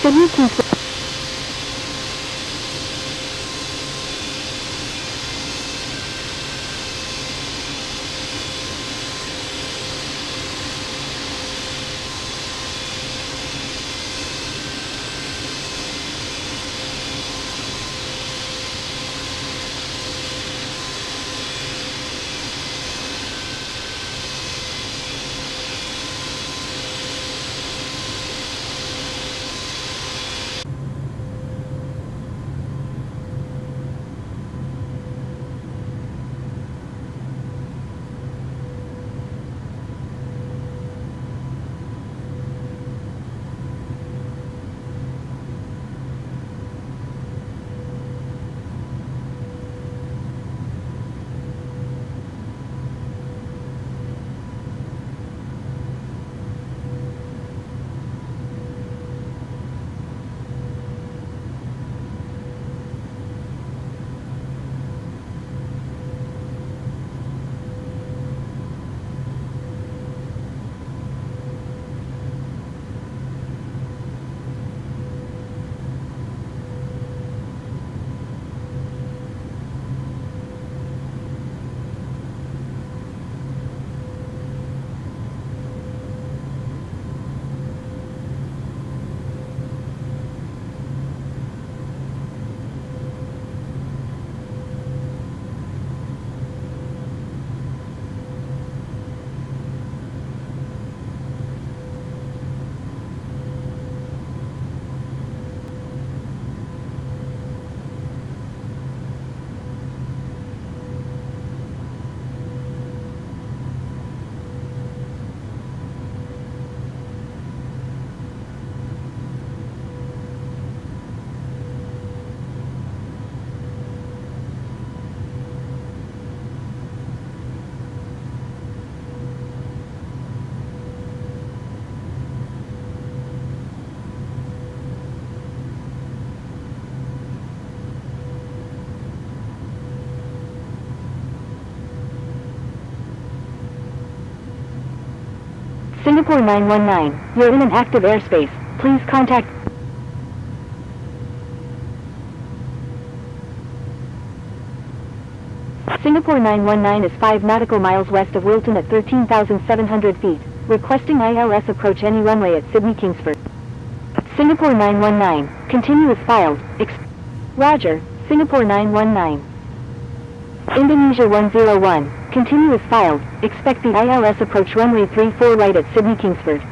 Sydney Kingsford. Singapore 919, you're in an active airspace. Please contact... Singapore 919 is 5 nautical miles west of Wilton at 13,700 feet, requesting ILS approach any runway at Sydney Kingsford. Singapore 919, continue as filed. Roger, Singapore 919. Indonesia 101, continue as filed. Expect the ILS approach runway 34 right at Sydney Kingsford.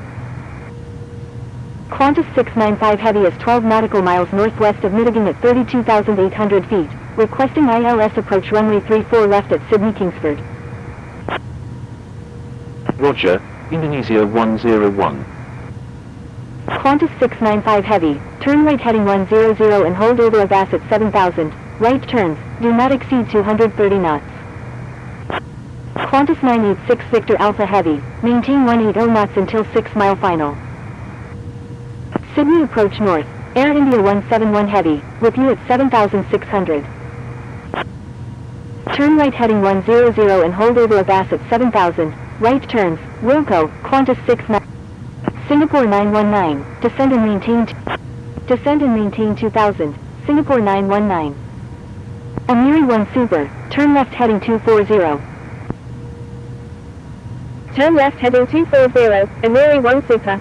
Qantas 695 Heavy is 12 nautical miles northwest of Mittagong at 32,800 feet, requesting ILS approach runway 34 left at Sydney Kingsford. Roger, Indonesia 101. Qantas 695 Heavy, turn right heading 100 and hold over Avas at 7,000, right turns, do not exceed 230 knots. Qantas 986 Victor Alpha Heavy, maintain 180 knots until 6 mile final. Sydney approach north, Air India 171 Heavy, with you at 7,600. Turn right heading 100 and hold over Avas at 7,000, right turns, Wilco, Qantas 69. Singapore 919, descend and maintain 2000, Singapore 919. Amiri 1 Super, turn left heading 240. Turn left heading 240, Amiri 1 Super.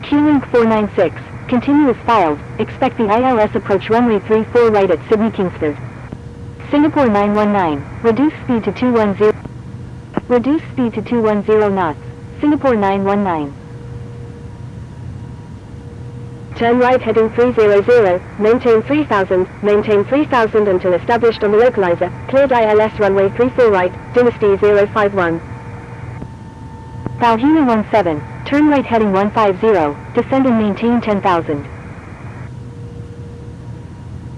Q-Link 496, continue as filed, expect the ILS approach runway 34 right at Sydney Kingsford. Singapore 919, reduce speed to 210. Reduce speed to 210 knots, Singapore 919. Turn right heading 300, maintain 3000 until established on the localizer, cleared ILS runway 34 right, Dynasty 051. Valhina 17, turn right heading 150, descend and maintain 10,000.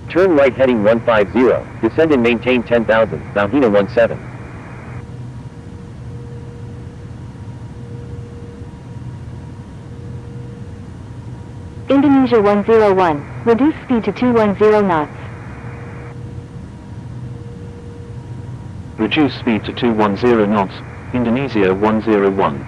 Turn right heading 150, descend and maintain 10,000, Valhina 17. Indonesia 101, reduce speed to 210 knots. Reduce speed to 210 knots, Indonesia 101.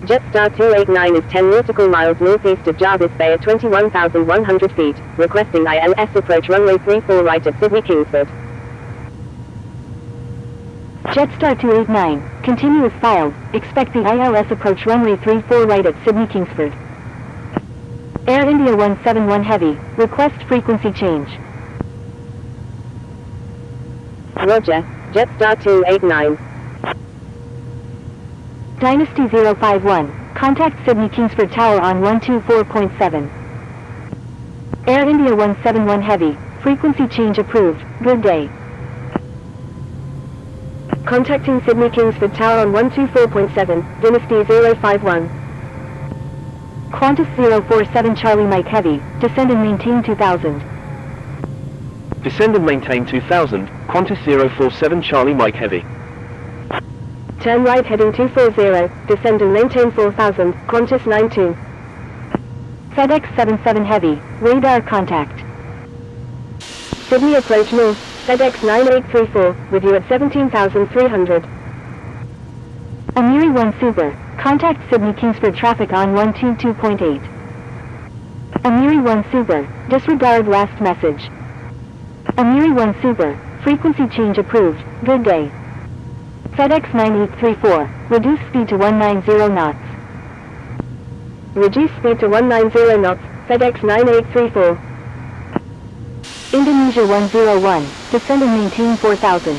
Jetstar 289 is 10 nautical miles northeast of Jarvis Bay at 21,100 feet, requesting ILS approach runway 34 right at Sydney Kingsford. Jetstar 289, continuous file, expect the ILS approach runway 34 right at Sydney Kingsford. Air India 171 Heavy, request frequency change. Roger, Jetstar 289. Dynasty 051, contact Sydney Kingsford Tower on 124.7. Air India 171 Heavy, frequency change approved, good day. Contacting Sydney Kingsford Tower on 124.7, Dynasty 051. Qantas 047 Charlie Mike Heavy, descend and maintain 2000. Descend and maintain 2000, Qantas 047 Charlie Mike Heavy. Turn right heading 240, descend and maintain 4000, Qantas 92. FedEx 77 Heavy, radar contact. Sydney approach north, FedEx 9834, with you at 17,300. Amiri 1 Super, contact Sydney Kingsford traffic on 122.8. Amiri 1 Super, disregard last message. Amiri 1 Super, frequency change approved, good day. FedEx 9834, reduce speed to 190 knots. Reduce speed to 190 knots, FedEx 9834. Indonesia 101, descend and maintain 4000.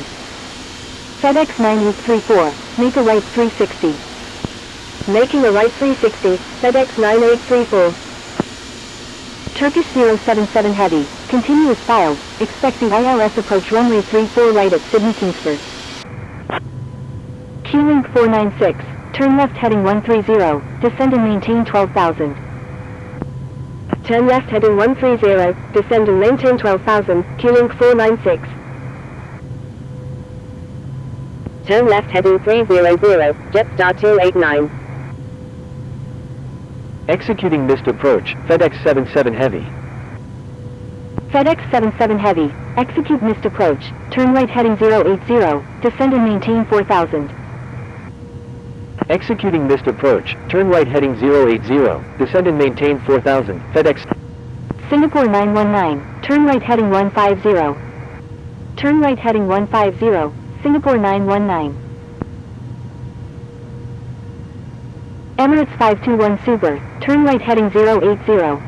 FedEx 9834, make a right 360. Making a right 360, FedEx 9834. Turkish 077 Heavy, continuous file, expect the ILS approach runway 34 right at Sydney Kingsford. Q-Link 496, turn left heading 130, descend and maintain 12,000. Turn left heading 130, descend and maintain 12,000, Q-Link 496. Turn left heading 300, Jetstar 289. Executing missed approach, FedEx 77 Heavy. FedEx 77 Heavy, execute missed approach, turn right heading 080, descend and maintain 4000. Executing missed approach, turn right heading 080, descend and maintain 4000, FedEx. Singapore 919, turn right heading 150. Turn right heading 150, Singapore 919. Emirates 521 Super, turn right heading 080.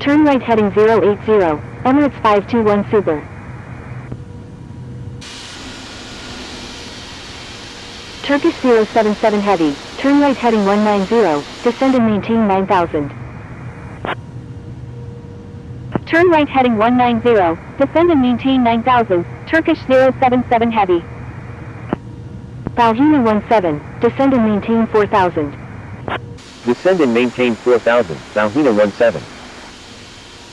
Turn right heading 080, Emirates 521 Super. Turkish 077 Heavy, turn right heading 190, descend and maintain 9000. Turn right heading 190, descend and maintain 9000, Turkish 077 Heavy. Balhina 17, descend and maintain 4000. Descend and maintain 4000, Balhina 17.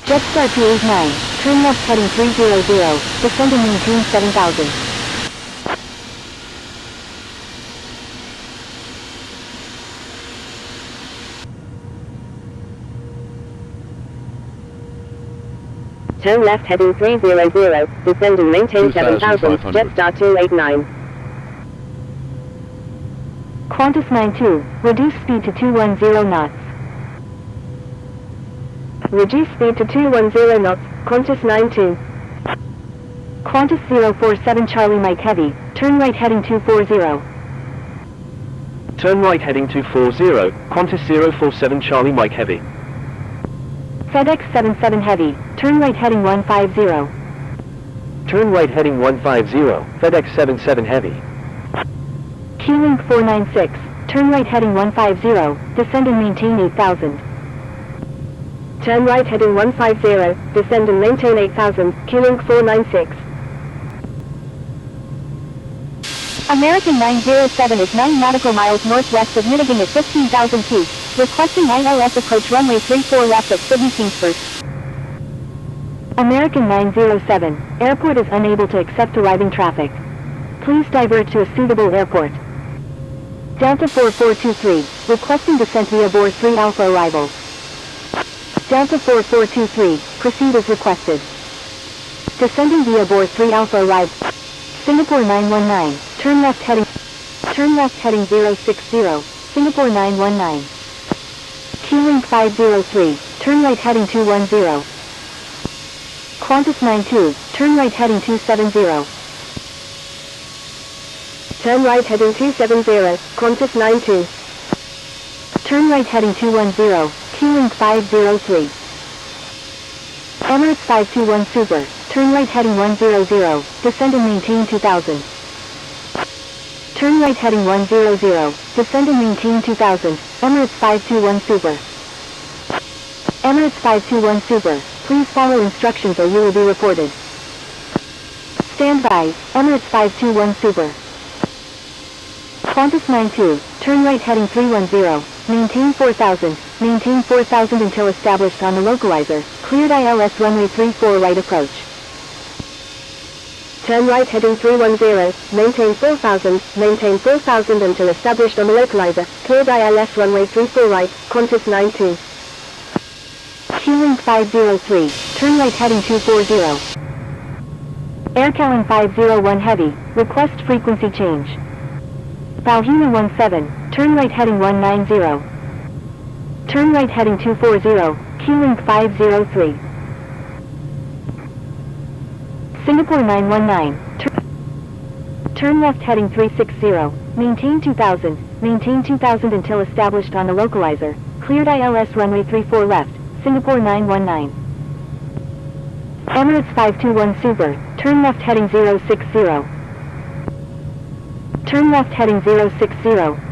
Jetstar 289, turn left heading 300, descend and maintain 7000. Turn left heading 300, descend and maintain 7000, Jetstar 289. Qantas 92, reduce speed to 210 knots. Reduce speed to 210 knots, Qantas 92. Qantas 047 Charlie Mike Heavy, turn right heading 240. Turn right heading 240, Qantas 047 Charlie Mike Heavy. FedEx 77 Heavy, turn right heading 150. Turn right heading 150, FedEx 77 Heavy. Q-Link 496, turn right heading 150, descend and maintain 8000. Turn right heading 150, descend and maintain 8000, Q-Link 496. American 907 is 9 nautical miles northwest of Michigan at 15,000 feet, requesting ILS approach runway 34 left at Sydney Kingsford. American 907, airport is unable to accept arriving traffic. Please divert to a suitable airport. Delta 4423, requesting descent via Bore 3 Alpha arrival. Delta 4423, proceed as requested. Descending via Bore 3 Alpha arrival. Singapore 919, turn left heading. Turn left heading 060, Singapore 919. Q-Link 503, turn right heading 210. Qantas 92, turn right heading 270. Turn right heading 270, Qantas 92. Turn right heading 210, Q-Link 503. Emirates 521 Super, turn right heading 100, descend and maintain 2000. Turn right heading 100, descend and maintain 2000, Emirates 521 Super. Emirates 521 Super, please follow instructions or you will be reported. Stand by, Emirates 521 Super. Qantas 92, turn right heading 310, maintain 4000 until established on the localizer, cleared ILS runway 34 right approach. Turn right heading 310, maintain 4000 until established on the localizer, cleared ILS runway 34 right, Qantas 92. Q-Link 503, turn right heading 240. Aircalin 501 Heavy, request frequency change. Balhina 17, turn right heading 190. Turn right heading 240, Q-Link 503. Singapore 919, turn left heading 360, maintain 2000 until established on the localizer, cleared ILS runway 34 left, Singapore 919. Emirates 521 Super, turn left heading 060. Turn left heading 060,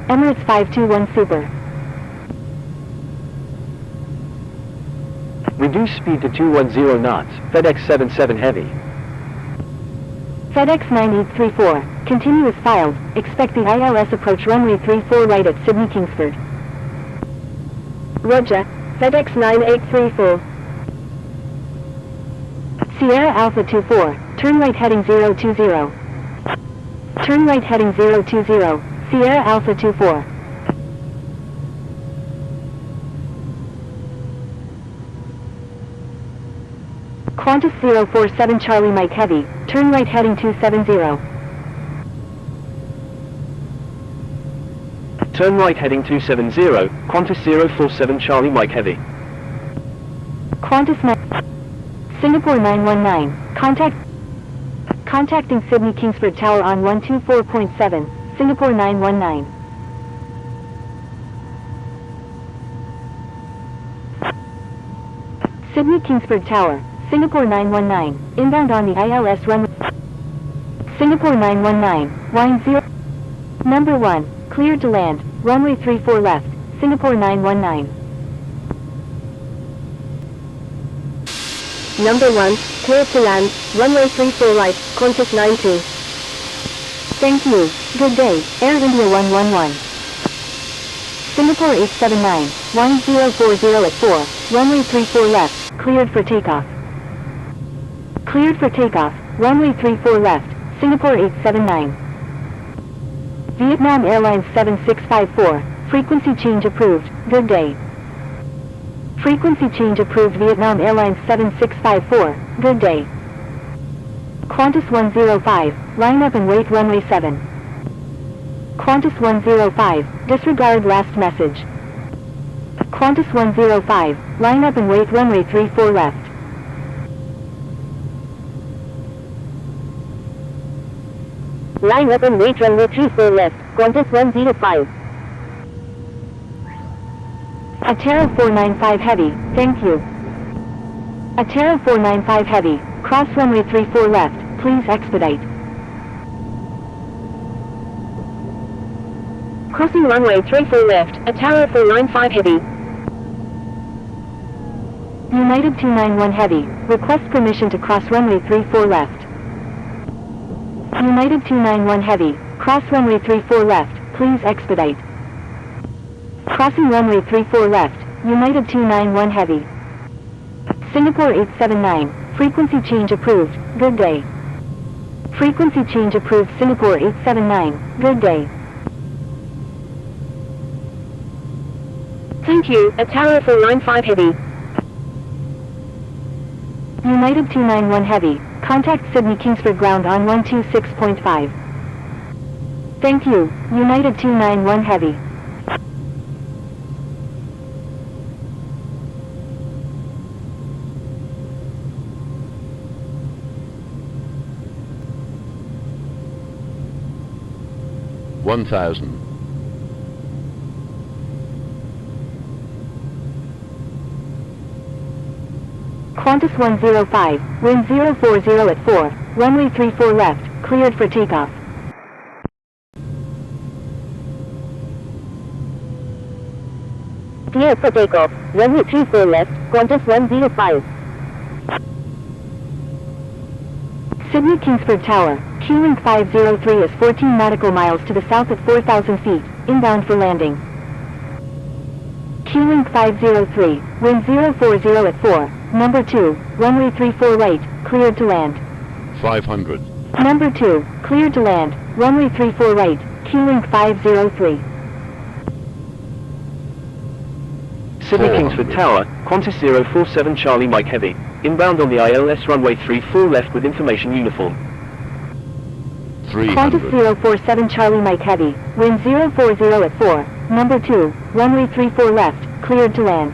Emirates 521 Super. Reduce speed to 210 knots, FedEx 77 Heavy. FedEx 9834, continuous filed, expect the ILS approach runway 34 right at Sydney Kingsford. Roger, FedEx 9834. Sierra Alpha 24, turn right heading 020. Turn right heading 020, Sierra Alpha 24. Qantas 047 Charlie Mike Heavy, turn right heading 270. Turn right heading 270, Qantas 047 Charlie Mike Heavy. Qantas 9, Singapore 919, contacting Sydney Kingsford Tower on 124.7, Singapore 919. Sydney Kingsford Tower, Singapore 919, inbound on the ILS runway. Singapore 919, wind 0. Number 1, cleared to land, runway 34 left, Singapore 919. Number 1, cleared to land, runway 34 right, Qantas 92. Thank you, good day, Air India 111. Singapore 879, 1040 at 4, runway 34 left, cleared for takeoff. Cleared for takeoff, runway 34 left, Singapore 879. Vietnam Airlines 7654, frequency change approved, good day. Frequency change approved Vietnam Airlines 7654, good day. Qantas 105, line up and wait runway 7. Qantas 105, disregard last message. Qantas 105, line up and wait runway 34 left. Line up and wait runway 34 left, Qantas 105. Atara 495 Heavy, thank you. Atara 495 Heavy, cross runway 34 left, please expedite. Crossing runway 34 left, Atara 495 Heavy. United 291 Heavy, request permission to cross runway 34 left. United 291 Heavy, cross runway 34 left, please expedite. Crossing runway 34 left, United 291 Heavy. Singapore 879, frequency change approved, good day. Frequency change approved Singapore 879, good day. Thank you, Atara 495 Heavy. United 291 Heavy, contact Sydney Kingsford ground on 126.5. Thank you, United 291 Heavy. One thousand. Qantas 105, wind 040 at 4, runway 34 left, cleared for takeoff. Clear for takeoff, runway 34 left, Qantas 105. Sydney Kingsford Tower, Q-Link 503 is 14 nautical miles to the south at 4,000 feet, inbound for landing. Q-Link 503, wind 040 at 4, number 2, runway 34 right, cleared to land. 500. Number 2, cleared to land, runway 34 right, Q-Link 503. Sydney 400. Kingsford Tower, Qantas 047 Charlie Mike Heavy, inbound on the ILS runway 34 left with information uniform. 300. Qantas 047 Charlie Mike Heavy, wind 040 at 4, number 2, runway 34 left, cleared to land.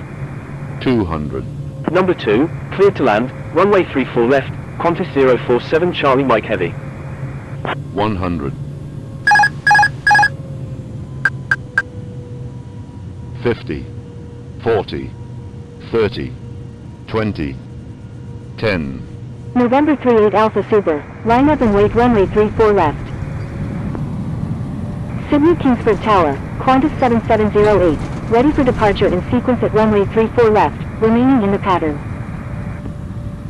200. Number 2, cleared to land, runway 34 left, Qantas 047 Charlie Mike Heavy. 100. 50. 40. 30. 20. 10. November 38 Alpha Super, line up and wait runway 34 left. Sydney Kingsford Tower, Qantas 7708, ready for departure in sequence at runway 34 left, remaining in the pattern.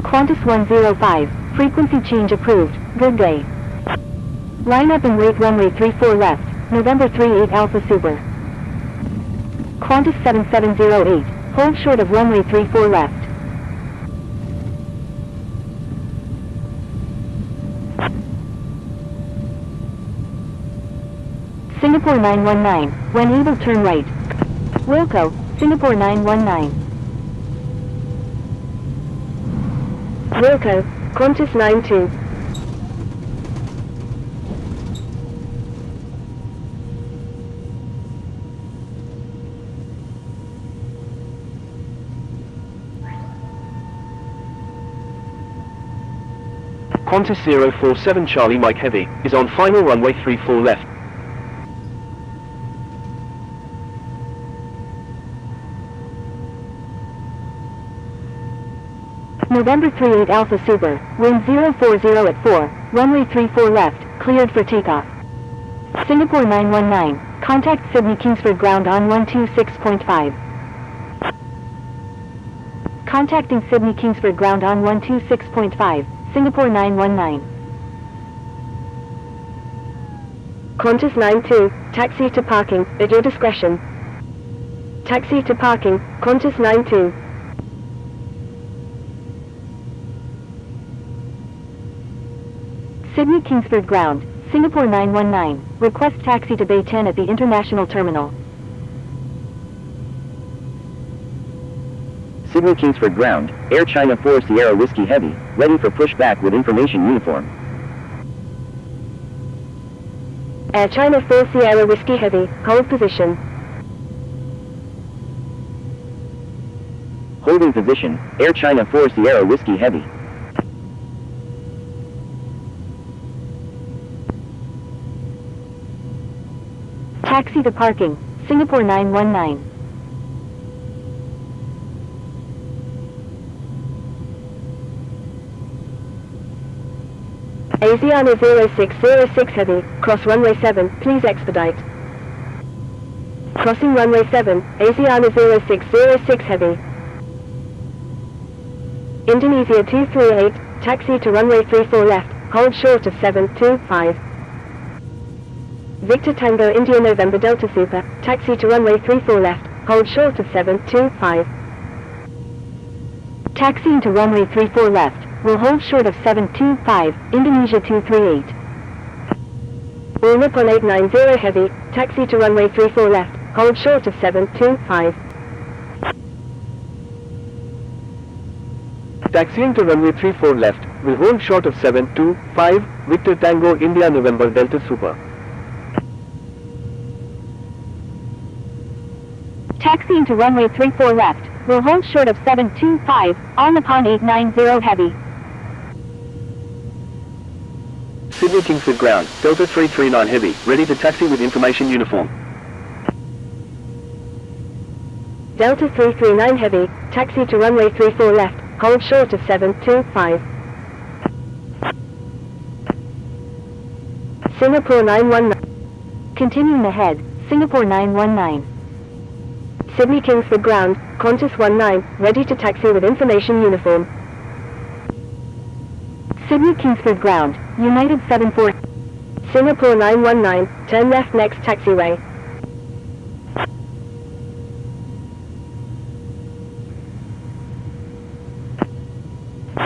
Qantas 105, frequency change approved, good day. Line up and wait runway 34 left, November 38 Alpha Super. Qantas 7708, hold short of runway 34 left. Singapore 919, when able turn right. Wilco, Singapore 919. Wilco, Qantas 92. Qantas 047 Charlie Mike Heavy, is on final runway 34 left. November 38 Alpha Super, wind 040 at 4, runway 34 left, cleared for takeoff. Singapore 919, contact Sydney Kingsford ground on 126.5. Contacting Sydney Kingsford ground on 126.5, Singapore 919. Qantas 92, taxi to parking, at your discretion. Taxi to parking, Qantas 92. Sydney Kingsford ground, Singapore 919, request taxi to Bay 10 at the International Terminal. Sydney Kingsford ground, Air China 4 Sierra Whiskey Heavy, ready for pushback with information uniform. Air China 4 Sierra Whiskey Heavy, hold position. Holding position, Air China 4 Sierra Whiskey Heavy. Taxi to parking, Singapore 919. Asiana 0606 Heavy, cross runway 7, please expedite. Crossing runway 7, Asiana 0606 Heavy. Indonesia 238, taxi to runway 34 left, hold short of 725. Victor Tango India November Delta Super, taxi to runway 34 left, hold short of 725. Taxiing to runway 34 left, will hold short of 725, Indonesia 238. All Nippon 890 Heavy, taxi to runway 34 left, hold short of 725. Taxiing to runway 34 left, will hold short of 725, Victor Tango India November Delta Super. Taxiing to runway 34 left, will hold short of 725, on upon 890 heavy. Sydney Kingsford ground, Delta 339 heavy, ready to taxi with information uniform. Delta 339 heavy, taxi to runway 34 left, hold short of 725. Singapore 919. Continuing ahead, Singapore 919. Sydney Kingsford ground, Qantas 19, ready to taxi with information uniform. Sydney Kingsford ground, United 74. Singapore 919, turn left next taxiway.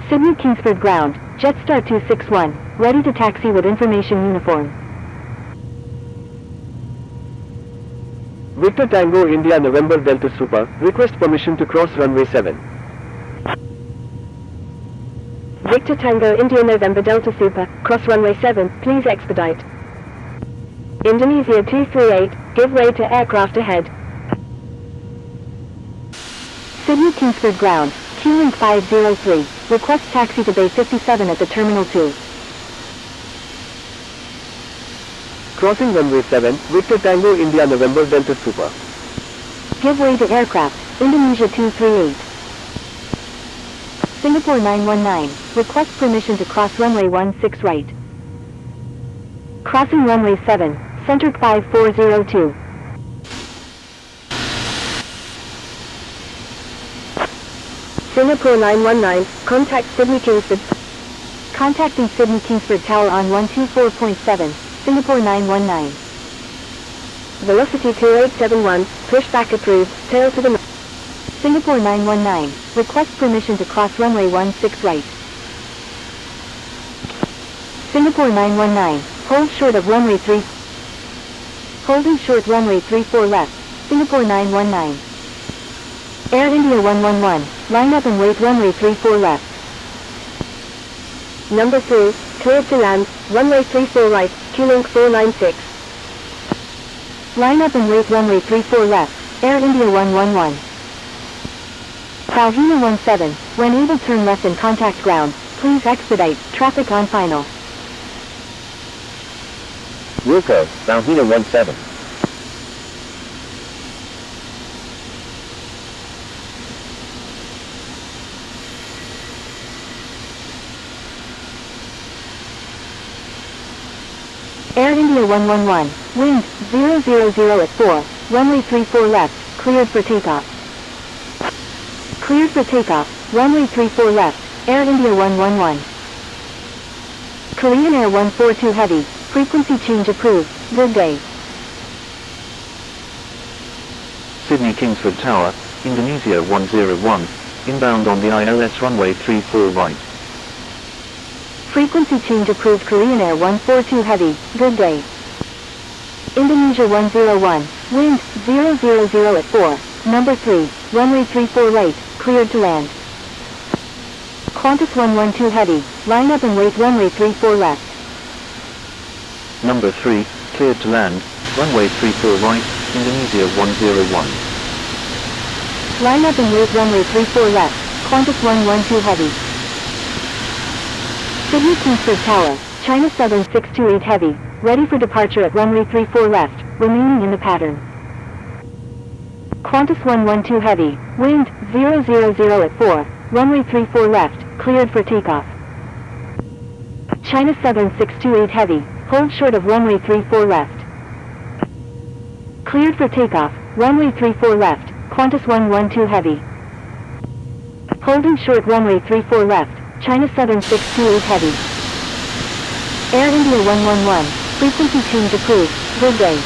Sydney Kingsford ground, Jetstar 261, ready to taxi with information uniform. Victor Tango India November Delta Super, request permission to cross runway 7. Victor Tango India November Delta Super, cross runway 7, please expedite. Indonesia 238, give way to aircraft ahead. Sydney Kingsford ground, Q-Link 503, request taxi to Bay 57 at the Terminal 2. Crossing runway 7, Victor Tango India November Delta Super. Give way to aircraft, Indonesia 238. Singapore 919, request permission to cross runway 16 right. Crossing runway 7, centered 5402. Singapore 919, contact Sydney Kingsford. Contacting Sydney Kingsford Tower on 124.7, Singapore 919. Velocity 2871, pushback approved, tail to the north. Singapore 919, request permission to cross runway 16 right. Singapore 919, hold short of runway 3. Holding short runway 34 left, Singapore 919. Air India 111, line up and wait runway 34 left. Number 3, cleared to land, runway 34 right, Q-Link 496. Line up and wait runway 34 left, Air India 111. Falhina 17, when able turn left and contact ground, please expedite, traffic on final. Wilco, Falhina 17. Air India 111, wind 000 at 4, runway 34 left, cleared for takeoff. Cleared for takeoff, runway 34 left, Air India 111. Korean Air 142 heavy, frequency change approved, good day. Sydney Kingsford Tower, Indonesia 101, inbound on the ILS runway 34 right. Frequency change approved Korean Air 142 heavy, good day. Indonesia 101, wind 000 at 4, number 3, runway 34 right, cleared to land. Qantas 112 heavy, line up and wait runway 34 left. Number 3, cleared to land, runway 34 right, Indonesia 101. Line up and wait runway 34 left, Qantas 112 heavy. Sydney Kingsford Tower, China Southern 628 heavy, ready for departure at runway 34 left, remaining in the pattern. Qantas 112 heavy, wind 000 at 4, runway 34 left, cleared for takeoff. China Southern 628 heavy, hold short of runway 34 left. Cleared for takeoff, runway 34 left, Qantas 112 heavy. Holding short runway 34 left, China Southern 628 heavy. Air India 111, frequency change approved, good day.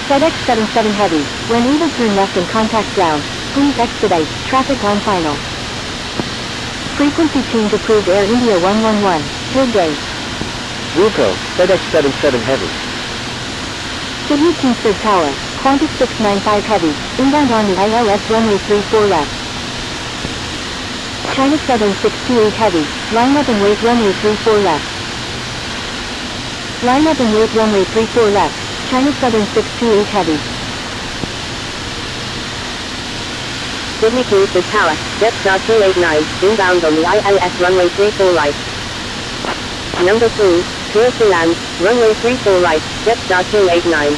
FedEx 77 heavy, when able turn left and contact ground, please expedite, traffic on final. Frequency change approved Air India 111, good day. Wilco, FedEx 77 heavy. Sydney Kingsford Tower, Qantas 695 heavy, inbound on the ILS runway 34 left. China Southern 628 heavy, line up and wait runway 34 left. Line up and wait runway 34 left, China Southern 628 heavy. Sydney Kingsford Tower, Jetstar 289, inbound on the ILS runway 34 right. Number 3, clear to land, runway 34 right, Jetstar 289.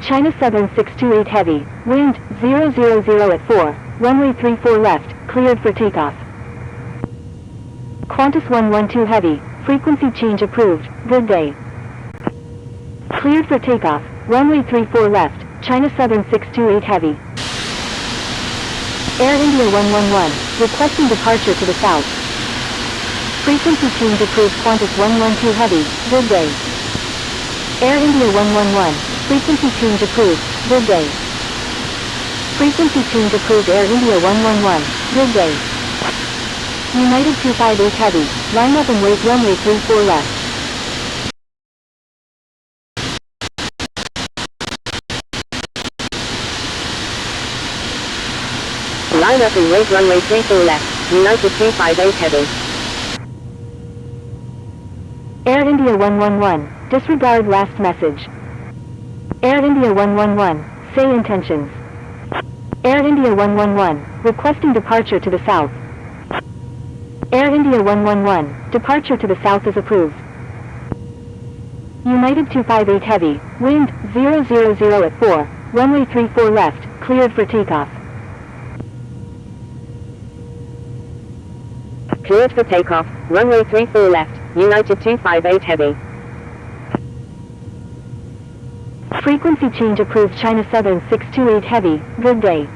China Southern 628 Heavy, wind 000 at 4, runway 34 left, cleared for takeoff. Qantas 112 Heavy, frequency change approved, good day. Cleared for takeoff, runway 34 left, China Southern 628 Heavy. Air India 111, requesting departure to the south. Frequency change approved Qantas 112 Heavy, good day. Air India 111, frequency change approved, good day. Frequency change approved Air India 111, good day. United 258 Heavy, line up and wait runway 34 left. Line up and wait runway 34 left, United 258 Heavy. Air India 111, disregard last message. Air India 111, say intentions. Air India 111, requesting departure to the south. Air India 111, departure to the south is approved. United 258 Heavy, wind 000 at 4, runway 34 left, cleared for takeoff. Cleared for takeoff, runway 34 left, United 258 Heavy. Frequency change approved China Southern 628 Heavy, good day.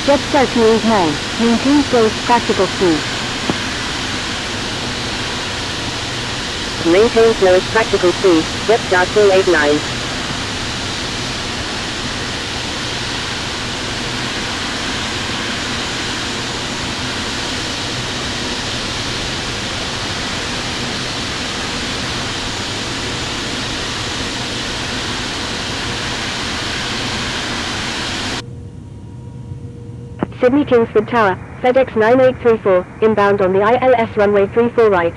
Jetstar 289, maintain slowest practical speed. Maintain slowest practical speed, Jetstar 289. Sydney Kingsford Tower, FedEx 9834, inbound on the ILS runway 34 right.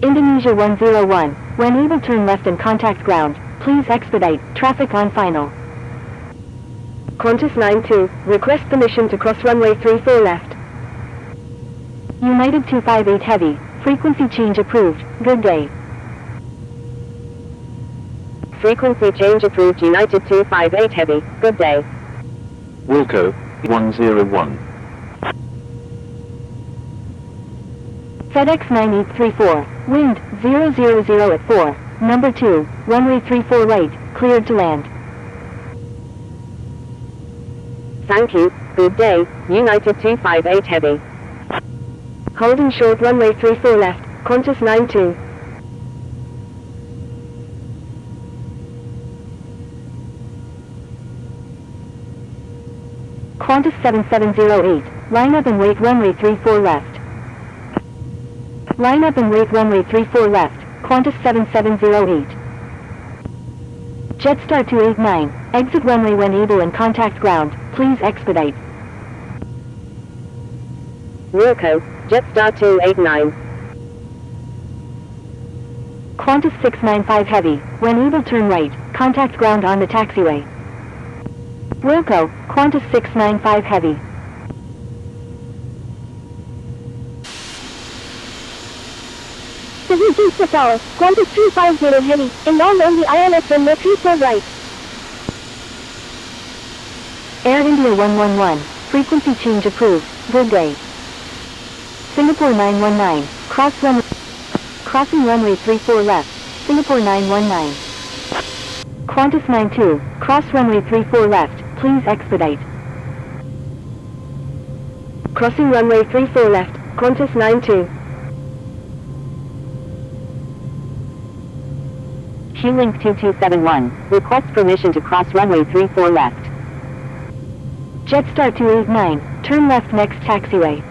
Indonesia 101, when able turn left and contact ground, please expedite, traffic on final. Qantas 92, request permission to cross runway 34 left. United 258 Heavy, frequency change approved, good day. Frequency change approved United 258 Heavy, good day. Wilco 101. FedEx 9834, wind 000 at 4, number 2, runway 34 right, cleared to land. Thank you, good day, United 258 Heavy. Holding short runway 34 left, Qantas 92. Qantas 7708, line up and wait runway 34 left. Line up and wait runway 34 left, Qantas 7708. Jetstar 289, exit runway when able and contact ground, please expedite. Wilco, Jetstar 289. Qantas 695 Heavy, when able turn right, contact ground on the taxiway. Wilco, Qantas 695 Heavy. Sydney Kingsford Tower, Qantas 350 Heavy, inbound on the ILS runway 34 right. Air India 111, frequency change approved, good day. Singapore 919, crossing runway 34 left, Singapore 919. Qantas 92, cross runway 34 left, please expedite. Crossing runway 34 left, Qantas 92. Q-Link 2271, request permission to cross runway 34 left. Jetstar 289, turn left next taxiway.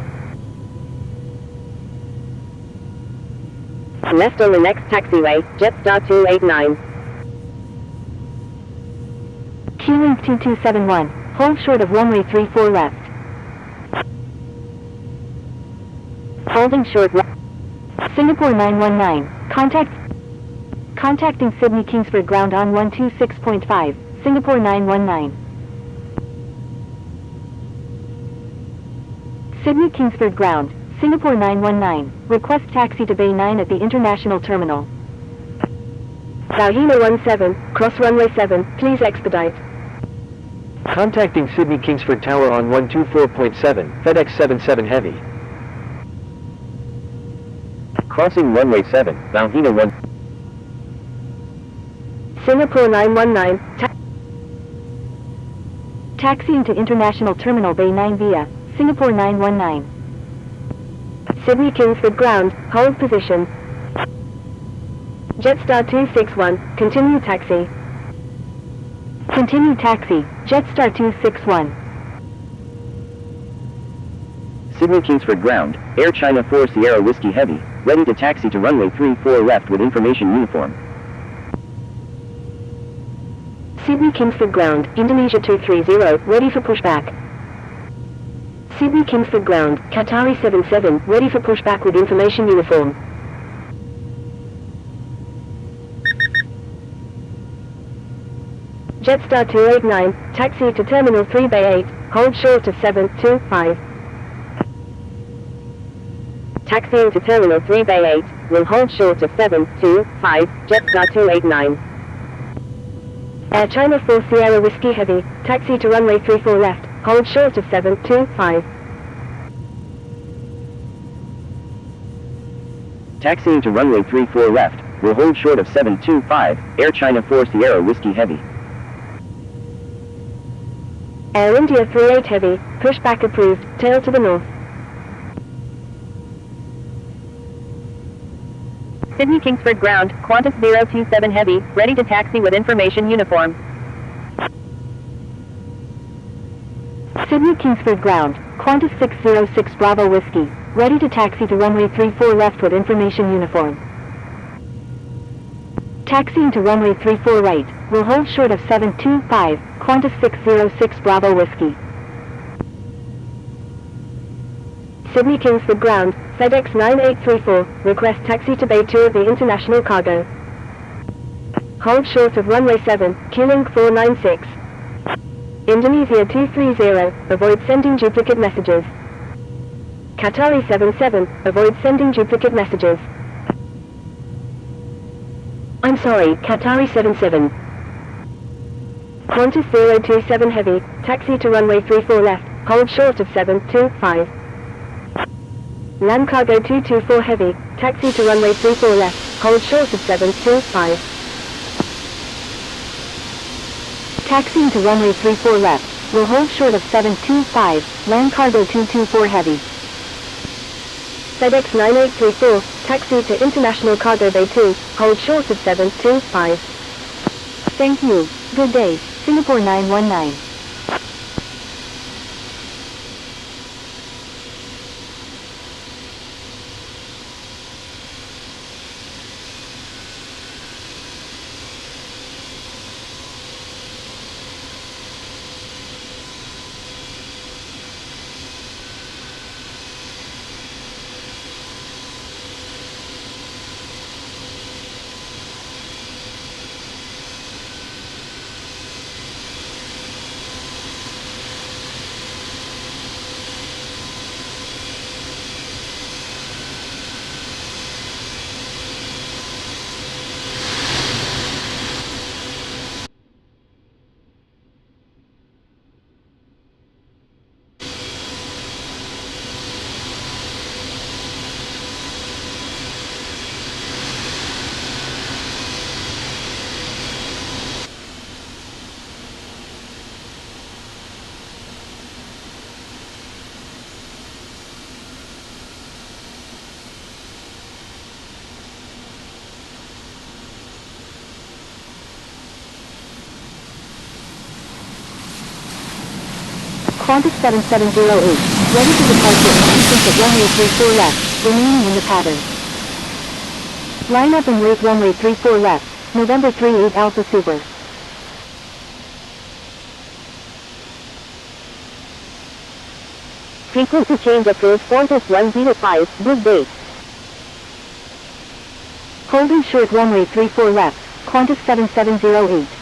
Left on the next taxiway, Jetstar 289. Q-Link 2271, hold short of runway 34 left. Holding short left. Singapore 919. Contacting Sydney Kingsford ground on 126.5. Singapore 919. Sydney Kingsford ground. Singapore 919. Request taxi to Bay 9 at the International Terminal. Lauhina 17, cross runway 7, please expedite. Contacting Sydney Kingsford Tower on 124.7, FedEx 77 Heavy. Crossing runway 7, Lauhina 1. Singapore 919, Taxiing to International Terminal Bay 9 via Singapore 919. Sydney Kingsford ground, hold position. Jetstar 261, continue taxi. Continue taxi, Jetstar 261. Sydney Kingsford ground, Air China 4 Sierra Whiskey Heavy, ready to taxi to runway 34 left with information uniform. Sydney Kingsford ground, Indonesia 230, ready for pushback. Sydney Kingsford ground, Qatari 77, ready for pushback with information uniform. Jetstar 289, taxi to Terminal 3 Bay 8, hold short of 725. Taxiing to Terminal 3 Bay 8, will hold short of 725, Jetstar 289. Air China 4 Sierra Whiskey Heavy, taxi to runway 34 left, hold short of 725. Taxiing to runway 34 left, will hold short of 725, Air China 4 Sierra Whiskey Heavy. Air India 38 Heavy, pushback approved, tail to the north. Sydney Kingsford ground, Qantas 027 Heavy, ready to taxi with information uniform. Sydney Kingsford ground, Qantas 606 Bravo Whiskey, ready to taxi to runway 34 left with information uniform. Taxiing to runway 34 right, will hold short of 725, Qantas 606 Bravo Whiskey. Sydney Kingsford ground, FedEx 9834, request taxi to Bay 2 of the International Cargo. Hold short of runway 7, Keeling 496. Indonesia 230, avoid sending duplicate messages. Qatari 77, avoid sending duplicate messages. I'm sorry, Qatari 77. Qantas 027 Heavy, taxi to runway 34 left, hold short of 725. Land Cargo 224 Heavy, taxi to runway 34 left, hold short of 725. Taxiing to runway 34 left, will hold short of 725, Land Cargo 224 Heavy. FedEx 9834, taxi to International Cargo Bay 2, hold short of 725. Thank you, good day, Singapore 919. Qantas 7708, ready for departure in sequence at runway 34 left, remaining in the pattern. Line up and wait runway 34 left, November 38 Alpha Super. Frequency change approach Qantas 105, good day. Holding short runway 34 left, Qantas 7708.